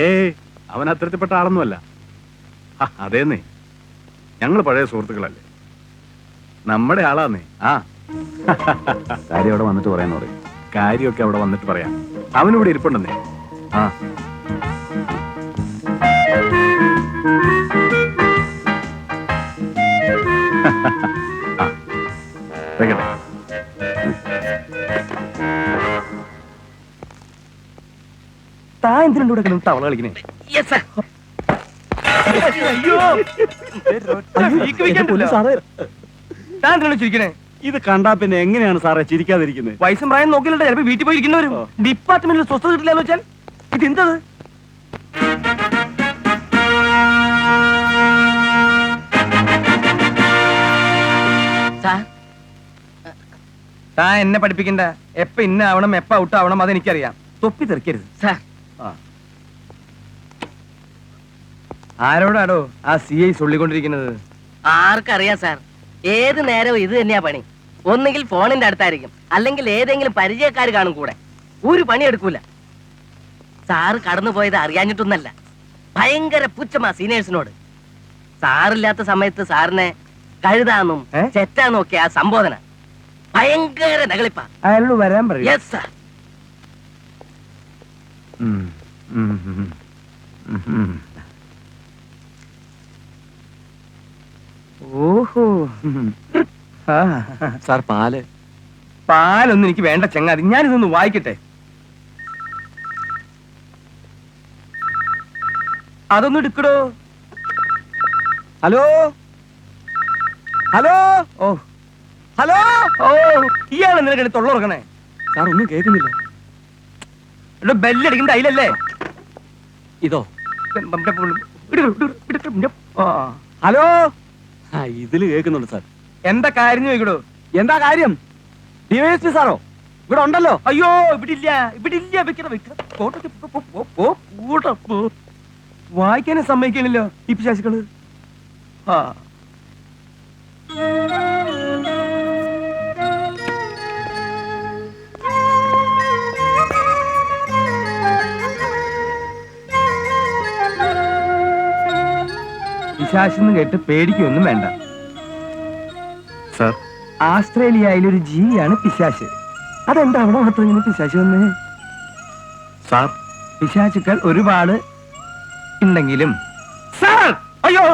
ഏയ് അവൻ അത്തരത്തിൽപ്പെട്ട ആളൊന്നുമല്ല. അതേന്നേ, ഞങ്ങൾ പഴയ സുഹൃത്തുക്കളല്ലേ, നമ്മുടെ ആളാന്നേ. ആ കാര്യം അവിടെ വന്നിട്ട് പറയാന്ന് പറയും. കാര്യമൊക്കെ അവിടെ വന്നിട്ട് പറയാം. അവനിവിടെ ഇരിപ്പുണ്ടെന്നേ. ആ വെക്കട്ടെ. താൻ എന്തിനുണ്ട് ഇവിടെ കിടന്ന് തവള കളിക്കണേ? താൻ എന്തിനാണ് ചിരിക്കണേ? ഇത് കണ്ടാ പിന്നെ എങ്ങനെയാണ് സാറേ ചിരിക്കാതിരിക്കുന്നത്? വയസ്സും പ്രായം നോക്കിയില്ല, ചിലപ്പോ വീട്ടിൽ പോയി ഇരിക്കുന്നവരും ഡിപ്പാർട്ട്മെന്റിൽ സ്വസ്ഥത കിട്ടില്ല എന്ന് വെച്ചാൽ ഇതെന്തത്? താൻ എന്നെ പഠിപ്പിക്കണ്ട. എപ്പ ഇന്ന ആവണം, എപ്പ ഔട്ട് ആവണം, അതെനിക്കറിയാം. തൊപ്പി തെറിക്കരുത്. ആരോടാടോ ആ CI ചൊല്ലിക്കൊണ്ടിരിക്കുന്നത്? ആർക്കറിയാം സാർ, ഏത് നേരവും ഇത് തന്നെയാ പണി. ഒന്നുകിൽ ഫോണിന്റെ അടുത്തായിരിക്കും, അല്ലെങ്കിൽ ഏതെങ്കിലും പരിചയക്കാർ കാണും കൂടെ. ഒരു പണി എടുക്കൂല. സാറ് കടന്നു പോയത് അറിയാഞ്ഞിട്ടൊന്നല്ല, ഭയങ്കര പുച്ഛമാ സീനിയേഴ്സിനോട്. സാറില്ലാത്ത സമയത്ത് സാറിനെ കഴുതാന്നും ചെറ്റാന്നും ഒക്കെ ആ സംബോധന ഭയങ്കര നകളിപ്പാ. അയാളോട് വരാൻ പറയും. Yes sir. ഓഹോ, സാർ പാല്. പാലൊന്നും എനിക്ക് വേണ്ട ചങ്ങാതി, ഞാനിതൊന്ന് വായിക്കട്ടെ. അതൊന്നും എടുക്കടോ. Hello hello. ഓ ഹലോ. ഓ, ഇയാൾ എന്തിനാ തൊള്ളുറക്കണേ? സാർ ഒന്നും കേൾക്കുന്നില്ല. ഇവിടെ ബെല്ലടിക്കണ്ട അതിലല്ലേ? ഇതോ? ഹലോ. ഇതില് കേൾക്കുന്നുണ്ട് സാർ. എന്താ കാര്യം ചോദിക്കടോ? എന്താ കാര്യം? DYSP സാറോ ഇവിടെ ഉണ്ടല്ലോ? അയ്യോ, ഇവിടെ ഇല്ല. വായിക്കാനും സമ്മതിക്കണില്ലോ ഈ പിശാചുക്കള്. ആ പിശാചെന്ന് കേട്ട് പേടിക്കൊന്നും വേണ്ട സാർ. ആസ്ട്രേലിയയിലൊരു ജീവിയാണ് പിശാച്. അതെന്താ അവിടെ മാത്രം ഇങ്ങനെ പിശാച് വന്നേ? സാർ, പിശാചുക്കൾ ഒരുപാട് ഉണ്ടെങ്കിലും സാർ. അയ്യോ,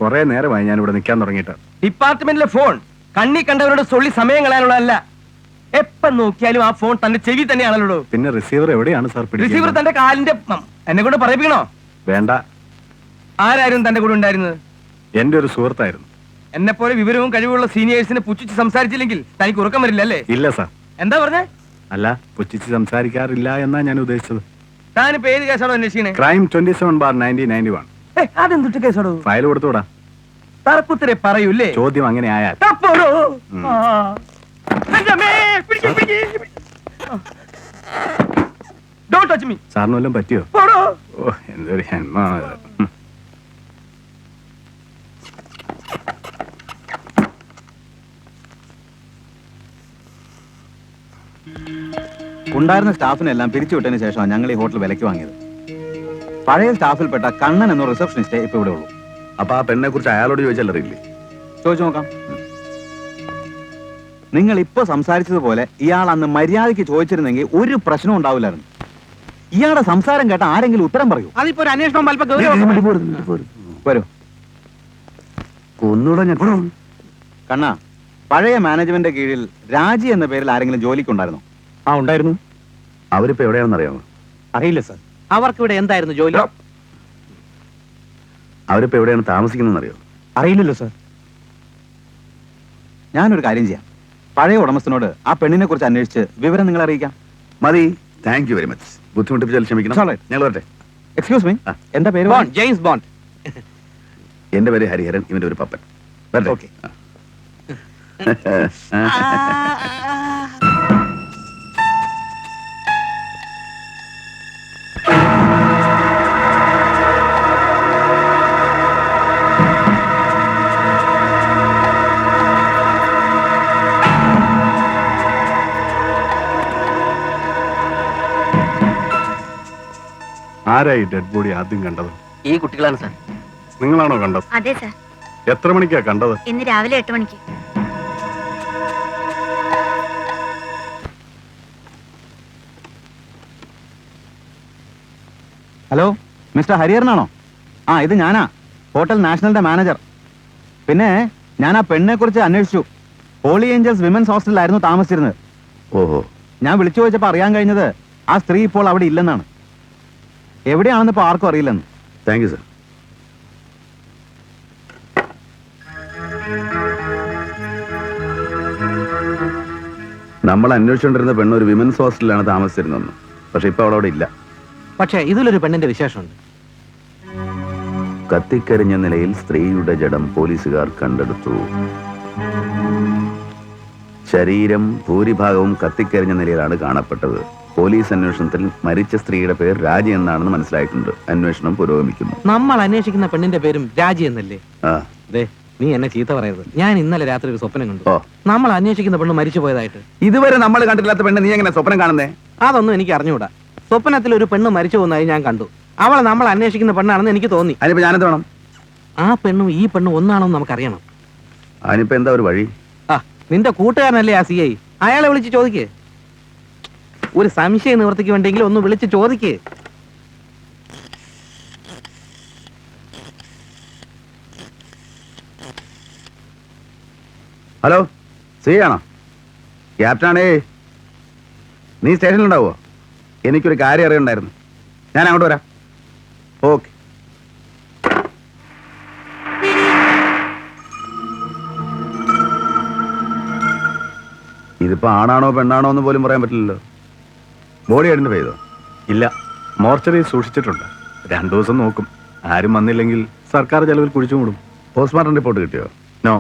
കൊറേ നേരമായി ഞാൻ ഇവിടെ നിൽക്കാൻ തുടങ്ങിയിട്ട്. ഡിപ്പാർട്ട്മെന്റിലെ ഫോൺ കണ്ണി കണ്ടവരോട് സൊള്ളി സമയം കളയാനുള്ളതല്ല. എപ്പം നോക്കിയാലും ആ ഫോൺ തന്റെ ചെവി തന്നെയാണല്ലോ. പിന്നെ റിസീവർ എവിടെയാണ് സാർ? റിസീവർ തന്റെ കാലിന്റെ. എന്നെ കൊണ്ട് പറയിപ്പിക്കണോ? വേണ്ട. ആരായിരുന്നു തന്റെ കൂടെ ഉണ്ടായിരുന്നത്? എന്റെ ഒരു സുഹൃത്തായിരുന്നു. എന്നെ പോലെ വിവരവും കഴിവുള്ള സീനിയേഴ്സിനെ പുച്ഛിച്ച് സംസാരിച്ചില്ലെങ്കിൽ തനിക്ക് ഉറക്കം വരില്ല അല്ലേ? ഇല്ല സാർ. എന്താ പറഞ്ഞേ? അല്ല, പുച്ഛിച്ച് സംസാരിക്കാറില്ല എന്നാ ഞാൻ ഉദ്ദേശിച്ചത്. താനിപ്പോ ഏത് കേസാണോ അന്വേഷിക്കണേ? ക്രൈം 27/1991. അതെന്തിട്ട് കേസാണോ? ഫയൽ കൊടുത്തുകൂടാ? തറക്കുത്തരെ പറയൂല്ലേ? ചോദ്യം അങ്ങനെ ആയാൽ. സാറിന് വല്ലതും പറ്റിയോ? ഓ, എന്തൊരു ഹെന്മാണ്. ഉണ്ടായിരുന്ന സ്റ്റാഫിനെല്ലാം പിരിച്ചുവിട്ടതിന് ശേഷമാണ് ഞങ്ങൾ ഈ ഹോട്ടൽ വിലയ്ക്ക് വാങ്ങിയത്. പഴയ സ്റ്റാഫിൽപ്പെട്ട കണ്ണൻ എന്ന റിസപ്ഷനിസ്റ്റേ ഇപ്പൊ ഇവിടെ ഉള്ളൂ. അപ്പൊ ആ പെണ്ണിനെ കുറിച്ച് അയാളോട് ചോദിച്ചല്ലറിയില്ലേ? ചോദിച്ചു നോക്കാം. നിങ്ങൾ ഇപ്പൊ സംസാരിച്ചതുപോലെ ഇയാൾ അന്ന് മര്യാദയ്ക്ക് ചോദിച്ചിരുന്നെങ്കിൽ ഒരു പ്രശ്നവും ഉണ്ടാവില്ലായിരുന്നു. ഇയാളുടെ സംസാരം കേട്ട ആരെങ്കിലും ഉത്തരം പറയൂ? അതിപ്പോ ഒരു അന്വേഷണം വരൂ. ഒന്നുകൂടെ കണ്ണ, പഴയ മാനേജ്മെന്റ് കീഴിൽ രാജി എന്ന പേരിൽ ആരെങ്കിലും ജോലിക്കുണ്ടായിരുന്നോ? ആ, ഉണ്ടായിരുന്നു. അവരിപ്പോ എവിടെയാണെന്ന് അറിയാമോ? അറിയില്ല സർ. അവർക്ക് ഇവിടെ എന്തായിരുന്നു ജോലി? അവരിപ്പോ എവിടെയാണ് താമസിക്കുന്നതെന്ന് അറിയോ? അറിയില്ലല്ലോ സർ. ഞാനൊരു കാര്യം ചെയ്യാം. പഴയ ഉടമസ്ഥനോട് ആ പെണ്ണിനെ കുറിച്ച് അന്വേഷിച്ച് വിവരം നിങ്ങളെ അറിയിക്കാം. മതി. Thank you very much. ബുദ്ധിമുട്ടിപ്പിച്ചാൽ ക്ഷമിക്കണം. ഞങ്ങൾ വരട്ടെ. എക്സ്ക്യൂസ് മീ, എന്താ പേര്? James Bond. എന്റെ പേര് ഹരിഹരൻ, ഇവന്റെ ഒരു പപ്പൻ. വരട്ടെ. ഓക്കെ. ആരായി ഡെഡ് ബോഡി ആദ്യം കണ്ടത്? ഈ കുട്ടികളാണ് സാർ. നിങ്ങളാണോ കണ്ടത്? അതെ സാർ, എത്ര മണിക്കാ കണ്ടത്? ഇന്ന് രാവിലെ 8 മണിക്ക്. ഹലോ, മിസ്റ്റർ ഹരിഹരനാണോ? ആ, ഇത് ഞാനാ, ഹോട്ടൽ നാഷണലിന്റെ മാനേജർ. പിന്നെ ഞാൻ ആ പെണ്ണിനെ കുറിച്ച് അന്വേഷിച്ചു. ഹോളി ഏഞ്ചൽസ് വിമൻസ് ഹോസ്റ്റലിലായിരുന്നു താമസിച്ചിരുന്നത്. ഓഹോ. ഞാൻ വിളിച്ചു ചോദിച്ചപ്പോൾ അറിയാൻ കഴിഞ്ഞത് ആ സ്ത്രീ ഇപ്പോൾ അവിടെ ഇല്ലെന്നാണ്. എവിടെയാണെന്ന് ഇപ്പോൾ ആർക്കും അറിയില്ലെന്ന്. Thank you sir. നമ്മൾ അന്വേഷിച്ചുകൊണ്ടിരുന്ന പെണ്ണ് ഒരു വിമൻസ് ഹോസ്റ്റലിലാണ് താമസിച്ചിരുന്നത്. പക്ഷെ ഇപ്പൊ അവിടെ ഇല്ല. പക്ഷെ ഇതിലൊരു പെണ്ണിന്റെ വിശേഷമുണ്ട്. കത്തിക്കരിഞ്ഞ നിലയിൽ സ്ത്രീയുടെ ജഡം പോലീസുകാർ കണ്ടെടുത്തു. ശരീരം ഭൂരിഭാഗവും കത്തിക്കരിഞ്ഞ നിലയിലാണ് കാണപ്പെട്ടത്. പോലീസ് അന്വേഷണത്തിൽ മരിച്ച സ്ത്രീയുടെ പേര് രാജി എന്നാണെന്ന് മനസ്സിലായിട്ടുണ്ട്. അന്വേഷണം പുരോഗമിക്കുന്നു. നമ്മൾ അന്വേഷിക്കുന്ന പെണ്ണിന്റെ പേരും രാജി എന്നല്ലേ? ആ, നീ എന്നെ ചീത്ത പറയരുത്. ഞാൻ ഇന്നലെ രാത്രി ഒരു സ്വപ്നം കണ്ടു. ഓ. നമ്മൾ അന്വേഷിക്കുന്ന പെണ്ണ് മരിച്ചു പോയതായിട്ട്. ഇതുവരെ നമ്മൾ കണ്ടില്ലാത്ത പെണ്ണ് നീ എങ്ങനെ സ്വപ്നം കാണുന്നേ? അതൊന്നും എനിക്ക് അറിഞ്ഞുകൂടാ. സ്വപ്നത്തിൽ ഒരു പെണ്ണ് മരിച്ചു പോകുന്നതായി ഞാൻ കണ്ടു. അവളെ നമ്മൾ അന്വേഷിക്കുന്ന പെണ്ണാണെന്ന് എനിക്ക് തോന്നി. അതിനിപ്പോ ഞാനെന്ത് വേണം? ആ പെണ്ണും ഈ പെണ്ണും ഒന്നാണെന്ന് നമുക്കറിയണം. അതിനിപ്പോ എന്താ ഒരു വഴി? ആ, നിന്റെ കൂട്ടുകാരനല്ലേ ആ CI? അയാളെ വിളിച്ച് ചോദിക്കേ. ഒരു സംശയ നിവൃത്തിക്ക് വേണ്ടെങ്കിലും ഒന്ന് വിളിച്ച് ചോദിക്കേ. ഹലോ, സി ആണോ? ക്യാപ്റ്റനാണേ. നീ സ്റ്റേഷനിലുണ്ടാവോ? എനിക്കൊരു കാര്യം അറിയണ്ടായിരുന്നു. ഞാൻ അങ്ങോട്ട് വരാം. ഓക്കെ. ഇതിപ്പോ ആണാണോ പെണ്ണാണോ എന്ന് പോലും പറയാൻ പറ്റില്ലല്ലോ. ബോഡി ഐഡന്റിഫൈ ചെയ്തോ? ഇല്ല, മോർച്ചറി സൂക്ഷിച്ചിട്ടുണ്ട്. 2 ദിവസം നോക്കും. ആരും വന്നില്ലെങ്കിൽ സർക്കാർ ചെലവിൽ കുഴിച്ചു മൂടും. പോസ്റ്റ്മോർട്ടം റിപ്പോർട്ട് കിട്ടിയോ? No,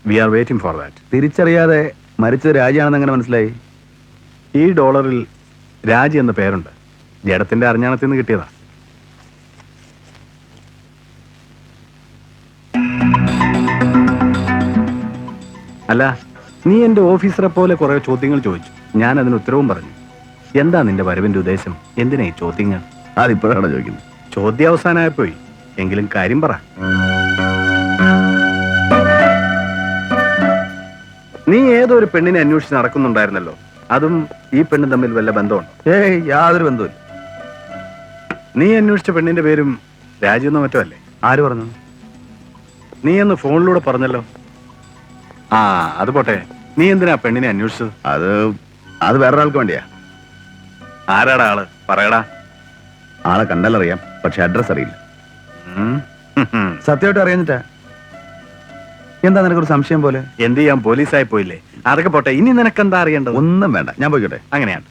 we are waiting for that. തിരിച്ചറിയാതെ മരിച്ചത് രാജിയാണെന്ന് എങ്ങനെ മനസ്സിലായി? ഈ ഡോളറിൽ രാജി എന്ന പേരുണ്ട്. ജഡത്തിന്റെ അറിഞ്ഞാണത്തിൽ നിന്ന് കിട്ടിയതാ. അല്ല, നീ എന്റെ ഓഫീസറെ പോലെ കുറെ ചോദ്യങ്ങൾ ചോദിച്ചു. ഞാൻ അതിന് ഉത്തരവും പറഞ്ഞു. എന്താ നിന്റെ വരവിന്റെ ഉദ്ദേശം? എന്തിനാ ഈ ചോദ്യങ്ങൾ? അതിപ്പോഴാണ് ചോദിക്കുന്നത്. ചോദ്യം അവസാനമായിപ്പോയി. എങ്കിലും കാര്യം പറ. നീ ഏതോ ഒരു പെണ്ണിനെ അന്വേഷിച്ച് നടക്കുന്നുണ്ടായിരുന്നല്ലോ. അതും ഈ പെണ്ണും തമ്മിൽ വല്ല ബന്ധമുണ്ടോ? ഏയ്, യാതൊരു ബന്ധവുമില്ല. നീ അന്വേഷിച്ച പെണ്ണിന്റെ പേരും രാജീവെന്നോ മറ്റോ അല്ലേ? ആര് പറഞ്ഞു? നീ എന്ന് ഫോണിലൂടെ പറഞ്ഞല്ലോ. ആ, അത് പോട്ടെ. നീ എന്തിനാ പെണ്ണിനെ അന്വേഷിച്ചത്? അത് വേറൊരാൾക്ക് വേണ്ടിയാ. ആരാടാ ആള്? പറയടാ. ആളെ കണ്ടാലറിയാം, പക്ഷെ അഡ്രസ് അറിയില്ല. സത്യമായിട്ട് അറിയാഞ്ഞിട്ടാ. എന്താ നിനക്കൊരു സംശയം പോലെ? എന്ത് ചെയ്യാൻ, പോലീസായി പോയില്ലേ? അതൊക്കെ പോട്ടെ. ഇനി നിനക്കെന്താ അറിയേണ്ടത്? ഒന്നും വേണ്ട, ഞാൻ പോയിക്കോട്ടെ. അങ്ങനെയാണ്.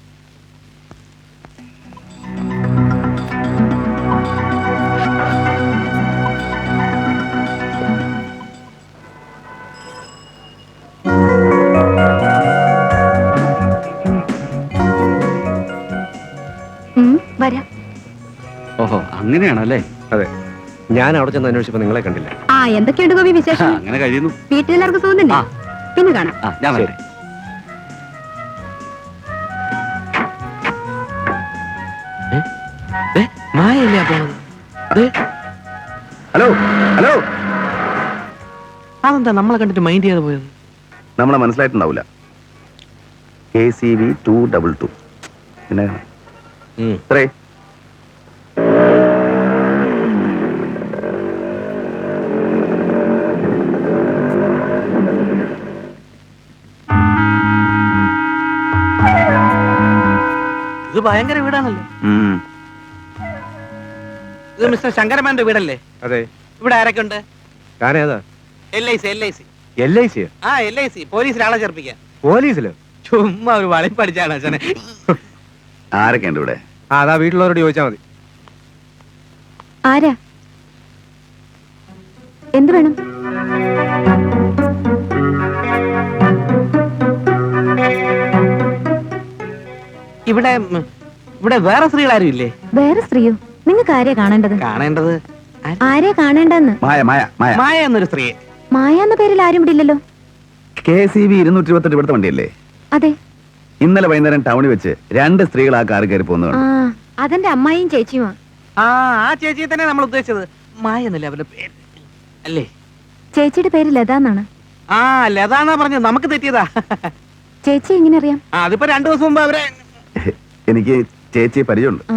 വരാം. ഓഹോ, അങ്ങനെയാണല്ലേ? അതെ, ഞാൻ അവിടെ ചെന്ന് അന്വേഷിച്ചപ്പോ നിങ്ങളെ കണ്ടില്ല. ആ, എന്തൊക്കെയുണ്ട് ഗോപി വിശേഷം? അങ്ങനെ കഴിയുന്നു. വീട്ടിലെല്ലാവർക്കും സുഖം തന്നെ? പിന്നെ കാണാം. ഞാൻ വരട്ടെ. മായല്ലേ പോണത്? Hello, hello. അതെന്താ നമ്മളെ കണ്ടിട്ട് മൈൻഡ് ചെയ്യാതെ പോയത്? നമ്മളെ മനസ്സിലായിട്ടുണ്ടാവില്ല. KCV 222. പിന്നെ ഇത്രേ. ഇത് ഭയങ്കര വീടാണല്ലോ. ഇത് മിസ്റ്റർ ശങ്കരമാന്റെ വീടല്ലേ? അതെ. ഇവിടെ ആരൊക്കെ ഉണ്ട്? ഞാനേതാ? LIC. LIC? ആ, LIC. പോലീസിലാളെ ചേർപ്പിക്കാൻ. പോലീസിലോ? ചുമ്മാ ഒരു വളി പഠിച്ചാണ് അച്ഛനെ. ആരൊക്കെ ഉണ്ട് ഇവിടെ? അതാ വീട്ടിലുള്ളവരോട് ചോദിച്ചാൽ മതി. ആരാ? എന്ത് വേണം? ഇവിടെ വേറെ സ്ത്രീകളാരും ഇല്ലേ? വേറെ സ്ത്രീയോ? നിങ്ങൾക്ക് ആരെയാ കാണേണ്ടത്? കാണേണ്ടത് ആരെയാ കാണേണ്ടെന്ന്? മായ എന്നൊരു സ്ത്രീയെ. മായ എന്ന പേരിൽ ആരും ഇവിടെ ഇല്ലല്ലോ. KCV 228 ഇവിടുത്തെ വണ്ടിയല്ലേ? അതെ. ഇന്നലെ വൈകുന്നേരം ടൗണിൽ വെച്ച് 2 സ്ത്രീകൾ ആ കാർ കയറി പോകുന്നതാണ്. ആ, അതെന്റെ അമ്മായിയും ചേച്ചിയുമാ. ആ ചേച്ചിയെ തന്നെ നമ്മൾ ഉദ്ദേശിച്ചത്. മായ എന്നല്ലേ അവരുടെ പേര് അല്ലേ? ചേച്ചിയുടെ പേര് ലത എന്നാണ്. ആ ലതാന്നാ പറഞ്ഞത്, നമുക്ക് തെറ്റിയതാ. ചേച്ചി എങ്ങനെ അറിയാം? അതിപ്പോ 2 ദിവസം മുമ്പ് അവരെ. എനിക്ക് ചേച്ചിയെ പരിചയമുണ്ട്. ആ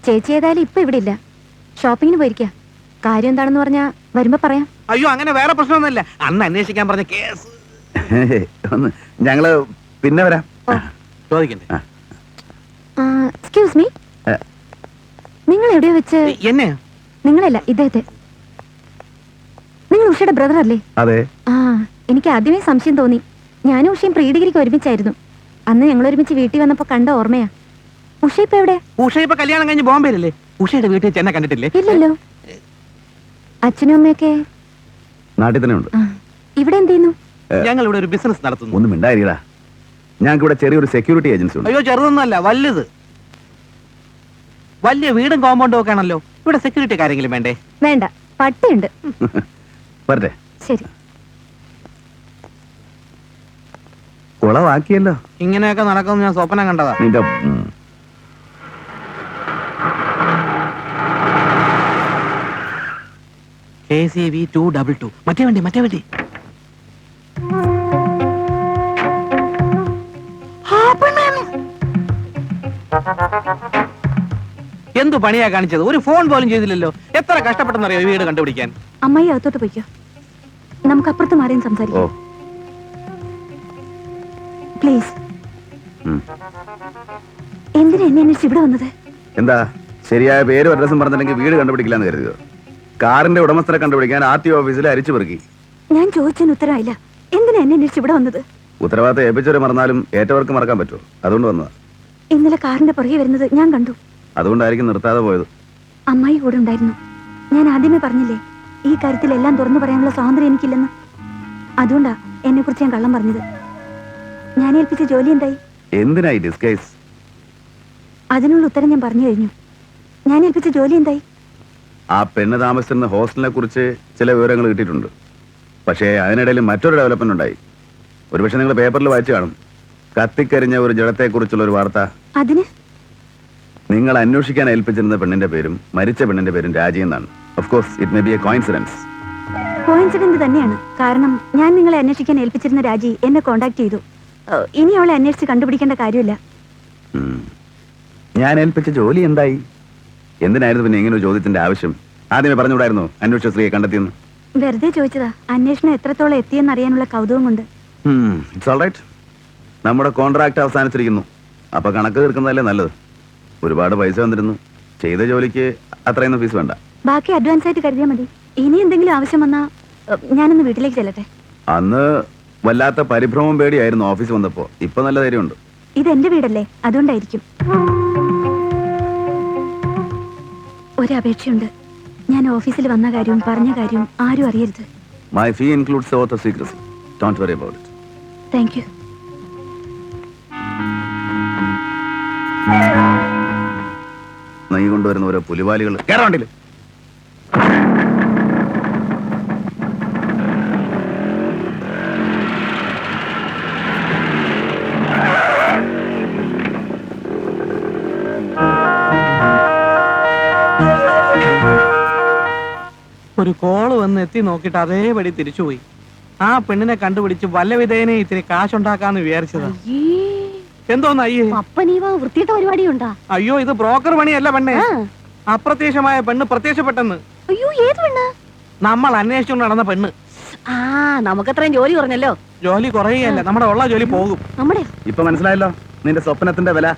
ചേച്ചി ഏതായാലും ഇപ്പൊ ഇവിടെ ഇല്ല, ഷോപ്പിങ്ങിന് പോയിരിക്ക. കാര്യം എന്താണെന്ന് പറഞ്ഞാ വരുമ്പോ പറയാം. അയ്യോ അങ്ങനെ വേറെ പ്രശ്നമൊന്നുമില്ല. അന്ന് അന്വേഷിക്കാൻ പറഞ്ഞ കേസ് ഒന്ന് ഞങ്ങള് പിന്നെ വരാം. ചോദിക്കണ്ടേ? എക്സ്ക്യൂസ് മീ, നിങ്ങൾ എവിടെയോ വെച്ച്? എന്നെ നിങ്ങളല്ല, ഇദ്ദേഹത്തെ. നിങ്ങൾ ഉഷയുടെ ബ്രദർ അല്ലേ? അതെ. ആ എനിക്ക് ആദ്യമേ സംശയം തോന്നി. ഞാനും ഉഷയും പ്രീ ഡിഗ്രിക്ക് ഒരുമിച്ചായിരുന്നു. അന്ന് ഞങ്ങൾ ഒരുമിച്ച് വീട്ടിൽ വന്നപ്പോ കണ്ട ഓർമ്മയാ. ഉഷ ഇപ്പൊ എവിടെ? ഉഷ ഇപ്പൊ കല്യാണം കഴിഞ്ഞ് ബോംബെയിലല്ലേ? ഉഷയുടെ വീട്ടിൽ ചെന്നെ കണ്ടിട്ടില്ലേ? ഇല്ലല്ലോ. അച്ഛനും അമ്മയൊക്കെ നാട്ടിൽ തന്നെ ഉണ്ട്. ആ, ഇവിടെ എന്ത് ചെയ്യുന്നു? ഞങ്ങൾ ഇവിടെ ഒരു ബിസിനസ് നടത്തുന്നു. ഒന്നും മിണ്ടായിരിക്കടാ. ഞങ്ങൾക്ക് ഇവിടെ ചെറിയൊരു സെക്യൂരിറ്റി ഏജൻസി ഉണ്ട്. അയ്യോ ചെറുതൊന്നുമല്ല, വലുത്. വലിയ വീടും കോമ്പൗണ്ടും ഒക്കെ ആണല്ലോ. ഇവിടെ സെക്യൂരിറ്റി ആരെങ്കിലും വേണ്ടേ? വേണ്ട, പട്ടിയുണ്ട്. വരട്ടെ. ശരി. കുളവാക്കിയല്ലോ ഇങ്ങനെയൊക്കെ നടക്കുമെന്ന് ഞാൻ സ്വപ്നം കണ്ടതാ. നിന്റെ KCV 222. മറ്റേ വണ്ടി മറ്റേ വണ്ടി. എന്തു പണിയാ കാണിച്ചത്? ഒരു ഫോൺ പോലും ചെയ്തില്ലല്ലോ. എത്ര കഷ്ടപ്പെട്ടെന്നറിയോ ഈ വീട് കണ്ടുപിടിക്കാൻ? അമ്മായി അകത്തോട്ട് പോയിക്കോ, നമുക്ക് അപ്പുറത്ത് മാറിയും ഓ സംസാരിക്കാം. പ്ലീസ്. എന്തിനാ എന്നെ അന്വേഷിച്ച് ഇവിടെ വന്നത്? എന്താ ശരിയായ പേരും അഡ്രസ്സും പറഞ്ഞില്ലെങ്കിൽ വീട് കണ്ടുപിടിക്കില്ലാന്ന് കരുതുക. കാറിന്റെ ഉടമസ്ഥരെ കണ്ടുപിടിക്കാൻ RTO ഓഫീസിൽ അരിച്ചു പെറുക്കി. ഞാൻ ചോദിച്ചതിന് ഉത്തരവായില്ല. എന്തിനാ എന്നെ അന്വേഷിച്ച് ഇവിടെ വന്നത്? ഉത്തരവാദിത്തം ഏൽപ്പിച്ചവരെ മറന്നാലും ഏറ്റവർക്ക് മറക്കാൻ പറ്റുമോ? അതുകൊണ്ട് വന്നതാ. ഇന്നലെ കാറിന്റെ പുറകെ വരുന്നത് ഞാൻ കണ്ടു. അതുകൊണ്ടായിരിക്കും നിർത്താതെ പോയത്. അമ്മായി കൂടെ ഉണ്ടായിരുന്നു. ഞാൻ ആദ്യമേ പറഞ്ഞില്ലേ, ഈ കാര്യത്തിൽ എല്ലാം തുറന്നു പറയാനുള്ള സ്വാതന്ത്ര്യം എനിക്കില്ലെന്ന്. അതുകൊണ്ടാ എന്നെ കുറിച്ച് ഞാൻ കള്ളം പറഞ്ഞത്. ഞാൻ ഏൽപ്പിച്ച ജോലി എന്തായി? എന്തിനായി ഡിസ്കൈസ്? അതിനുള്ള ഉത്തരം ഞാൻ പറഞ്ഞു കഴിഞ്ഞു. ഞാൻ ഏൽപ്പിച്ച ജോലി എന്തായി? ആ പെണ്ണ് താമസിച്ചിരുന്ന ഹോസ്റ്റലിനെ കുറിച്ച് ചില വിവരങ്ങൾ കിട്ടിയിട്ടുണ്ട്. പക്ഷേ അതിനിടയിൽ മറ്റൊരു ഡെവലപ്മെന്റ് ഉണ്ടായി. ഒരുപക്ഷെ നിങ്ങൾ പേപ്പറിൽ വായിച്ചു കാണും. കത്തിക്കരിഞ്ഞ ഒരു ജഡത്തെക്കുറിച്ചുള്ള ഒരു വാർത്ത. അതിന് നിങ്ങൾ അന്വേഷിക്കാൻ ഏൽപ്പിച്ചിരുന്ന പെണ്ണിന്റെ പേരും മരിച്ച പെണ്ണിന്റെ പേരും രാജി എന്നാണ്. Of course it may be A coincidence. Coincident തന്നെയാണ്. കാരണം ഞാൻ നിങ്ങളെ അന്വേഷിക്കാൻ ഏൽപ്പിച്ചിരുന്ന രാജി എന്നെ കോണ്ടാക്ട് ചെയ്തു. ഇനി അവളെ അന്വേഷിച്ച് കണ്ടുപിടിക്കേണ്ട കാര്യമില്ല. ഞാൻ ഏൽപ്പിച്ച ജോലി എന്തായി? എന്തിനായിരുന്നു പിന്നെ ഇങ്ങനെ ഒരു ചോദ്യത്തിന്റെ ആവശ്യം? ആദ്യമേ പറഞ്ഞുകൂടായിരുന്നു അന്വേഷിച്ച സ്ത്രീയെ കണ്ടെത്തിയെന്ന്? വെറുതെ ചോദിച്ചതാ. അന്വേഷണം എത്രത്തോളം എത്തിയെന്ന് അറിയാനുള്ള കൗതുകം കൊണ്ട്. It's all right. നമ്മുടെ കോൺട്രാക്ട് അവസാനിച്ചിരിക്കുന്നു. അപ്പൊ കണക്ക് തീർക്കുന്നതല്ലേ നല്ലത്. ഒരുപാട് പൈസ വന്നിരുന്നു. ചെയ്ത ജോലിക്ക് അത്രയൊന്നും ഫീസ് വേണ്ട. ബാക്കി അഡ്വാൻസ് ആയിട്ട് കരുതിയാൽ മതി. ഇനി എന്തെങ്കിലും ആവശ്യം വന്നാ ഞാനൊന്ന് വീട്ടിലേക്ക് ചെല്ലട്ടെ. അന്ന് വല്ലാത്ത പരിഭ്രമം പേടിയായിരുന്നു ഓഫീസ് വന്നപ്പോ. ഇപ്പൊ നല്ല ധൈര്യമുണ്ട്. ഇത് എന്റെ വീടല്ലേ, അതുകൊണ്ടായിരിക്കും. ഒരപേക്ഷയുണ്ട്. ഞാൻ ഓഫീസിൽ വന്ന കാര്യവും പറഞ്ഞ കാര്യവും ആരും അറിയരുത്. My fee includes oath of secrecy. Don't worry about it. Thank you. നീ കൊണ്ടുവരുന്ന ഓരോ പുലിവാലികൾ കേറാണ്ടില്ല. ഒരു കോള് വന്ന് എത്തി നോക്കിയിട്ട് അതേപടി തിരിച്ചുപോയി. ആ പെണ്ണിനെ കണ്ടുപിടിച്ച് വല്ല വിധേയനെ ഇത്തിരി കാശുണ്ടാക്കാന്ന് വിചാരിച്ചതാ. എന്തോന്ന് അയ്യേ? വൃത്തിയിട്ട പരിപാടിയുണ്ടാ? അയ്യോ ഇത് ബ്രോക്കർ പണിയല്ല പെണ്ണെ. അപ്രത്യക്ഷമായ പെണ്ണ് പ്രത്യക്ഷപ്പെട്ടെന്ന്. അയ്യോ, ഏത് പെണ്ണ്? നമ്മൾ അന്വേഷിച്ചുകൊണ്ട് നടന്ന പെണ്ണ്. ആ നമുക്കത്രയും ജോലി കുറഞ്ഞല്ലോ. ജോലി കുറയുകയല്ല, നമ്മുടെ ഉള്ള ജോലി പോകും. നമ്മുടെ ഇപ്പൊ മനസ്സിലായല്ലോ നിന്റെ സ്വപ്നത്തിന്റെ വില.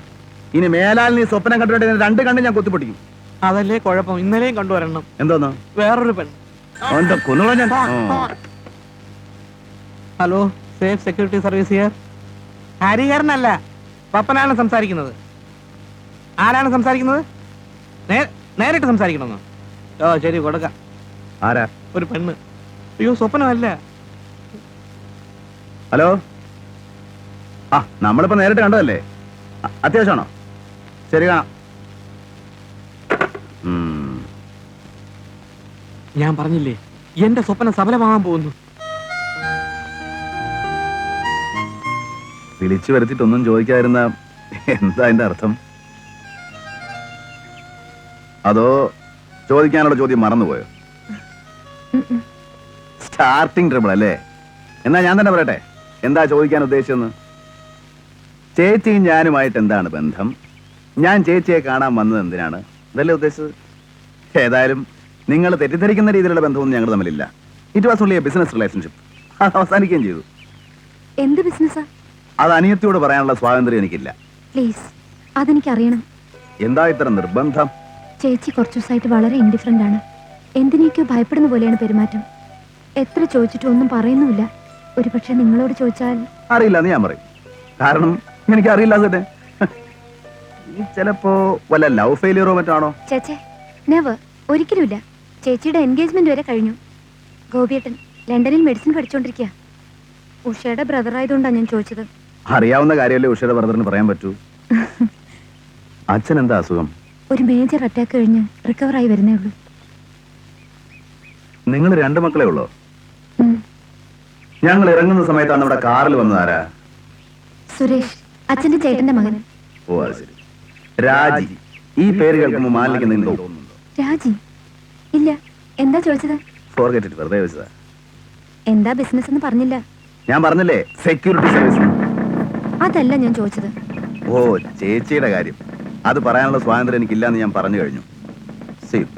ഇനി മേലാൽ നീ സ്വപ്നം കണ്ടുപിടിക്കുന്ന 2 കണ്ണ് ഞാൻ കുത്തിപ്പൊട്ടിക്കും. അതല്ലേ കുഴപ്പം. ഇന്നലെയും കണ്ടുവരണം എന്തോന്ന്? വേറൊരു പെണ്ണ്. അവന്റെ കുന്നുകളെ ഞാൻ hello, safe security service here. ഹരിഹരനല്ല, പപ്പനാണ് സംസാരിക്കുന്നത്. ആരാണ് സംസാരിക്കുന്നത്? നേരിട്ട് സംസാരിക്കണമെന്നോ? ഓ ശരി, കൊടുക്കാം. ആരാ? ഒരു പെണ്ണ്. അയ്യോ സ്വപ്നമല്ല. ഹലോ. ആ നമ്മളിപ്പോ നേരിട്ട് കണ്ടതല്ലേ? അത്യാവശ്യമാണോ? ശരി, കാണാം. ഞാൻ പറഞ്ഞില്ലേ എന്റെ സ്വപ്നം സഫലമാകാൻ പോകുന്നു. വിളിച്ചു വരുത്തിട്ടൊന്നും ചോദിക്കാതിരുന്ന എന്താ അതിന്റെ അർത്ഥം? അതോ ചോദിക്കാനുള്ള ചോദ്യം മറന്നുപോയോ? സ്റ്റാർട്ടിങ് ട്രബിൾ അല്ലേ? എന്നാ ഞാൻ തന്നെ പറയട്ടെ, എന്താ ചോദിക്കാൻ ഉദ്ദേശിച്ചെന്ന്. ചേച്ചിയും ഞാനുമായിട്ട് എന്താണ് ബന്ധം? ഞാൻ ചേച്ചിയെ കാണാൻ വന്നത് എന്തിനാണ്? ഇതല്ലേ ഉദ്ദേശിച്ചത്? ഏതായാലും നിങ്ങൾ തെറ്റിദ്ധരിക്കുന്ന രീതിയിലുള്ള ബന്ധമൊന്നും ഞങ്ങൾ തമ്മിലില്ല. It was only a business relationship. അത് അവസാനിക്കുകയും ചെയ്തു. എന്ത് ബിസിനസ്സാ? അത് അനിയത്തിയോട് പറയാനുള്ള സ്വാതന്ത്ര്യം എനിക്കില്ല. പ്ലീസ്, അതെനിക്കറിയണം. എന്താ ഇത്ര നിർബന്ധം? ചേച്ചി കുറച്ചു ദിവസമായിട്ട് വളരെ ഇൻഡിഫറൻ്റ് ആണ്. എന്തിനേക്കോ ഭയപ്പെടുന്ന പോലെയാണ് പെരുമാറ്റം. എത്ര ചോദിച്ചിട്ടും ഒന്നും പറയുന്നുമില്ല. ഒരുപക്ഷെ നിങ്ങളോട് ചോദിച്ചാൽ അറിയില്ല എന്ന് ഞാൻ പറയും. കാരണം എനിക്ക് അറിയില്ല. അത് തന്നെ. ഈ ചിലപ്പോ വല്ല ലവ് ഫെയിലിയറോ മറ്റാണോ? ചേച്ചേ, നെവർ, ഒരിക്കലുമില്ല. ചേച്ചിയുടെ എൻഗേജ്മെന്റ് വരെ കഴിഞ്ഞു. ഗോപിയേട്ടൻ ലണ്ടനിൽ മെഡിസിൻ പഠിച്ചുകൊണ്ടിരിക്കുക. ഉഷയുടെ ബ്രദർ ആയതുകൊണ്ടാണ് ഞാൻ ചോദിച്ചത്. അറിയാവുന്ന കാര്യമല്ലേ ഉഷയുടെ ബ്രദറിന് പറയാൻ പറ്റൂ. അച്ഛൻ എന്താ അസുഖം? ഒരു മേജർ അറ്റാക്ക് കഴിഞ്ഞ് റിക്കവറായി വരുന്നേ ഉള്ളൂ. നിങ്ങൾ 2 മക്കളെ ഉള്ളോ? ഉം. ഞങ്ങൾ ഇറങ്ങുന്ന സമയത്താണ് ഇവിടെ കാറിൽ വന്നതാരാ? സുരേഷ്, അച്ഛന്റെ ചേട്ടന്റെ മകൻ. ഓ അത് ശരി. രാജി. ഈ പേര് കേൾക്കുമ്പോൾ മാലിക്ക് എന്തെങ്കിലും തോന്നുന്നുണ്ടോ? രാജി? ഇല്ല. എന്താ ചോദിച്ചത്? ഫോർഗെറ്റ് ഇറ്റ്, വെറുതെ വെച്ചതാ. എന്താ ബിസിനസ് എന്ന് പറഞ്ഞില്ല. ഞാൻ പറഞ്ഞില്ലേ, സെക്യൂരിറ്റി സർവീസ്. അതല്ല ഞാൻ ചോദിച്ചത്. ഓ, ചേച്ചിയുടെ കാര്യം. അത് പറയാനുള്ള സ്വാതന്ത്ര്യം എനിക്കില്ല എന്ന് ഞാൻ പറഞ്ഞു കഴിഞ്ഞു. See you.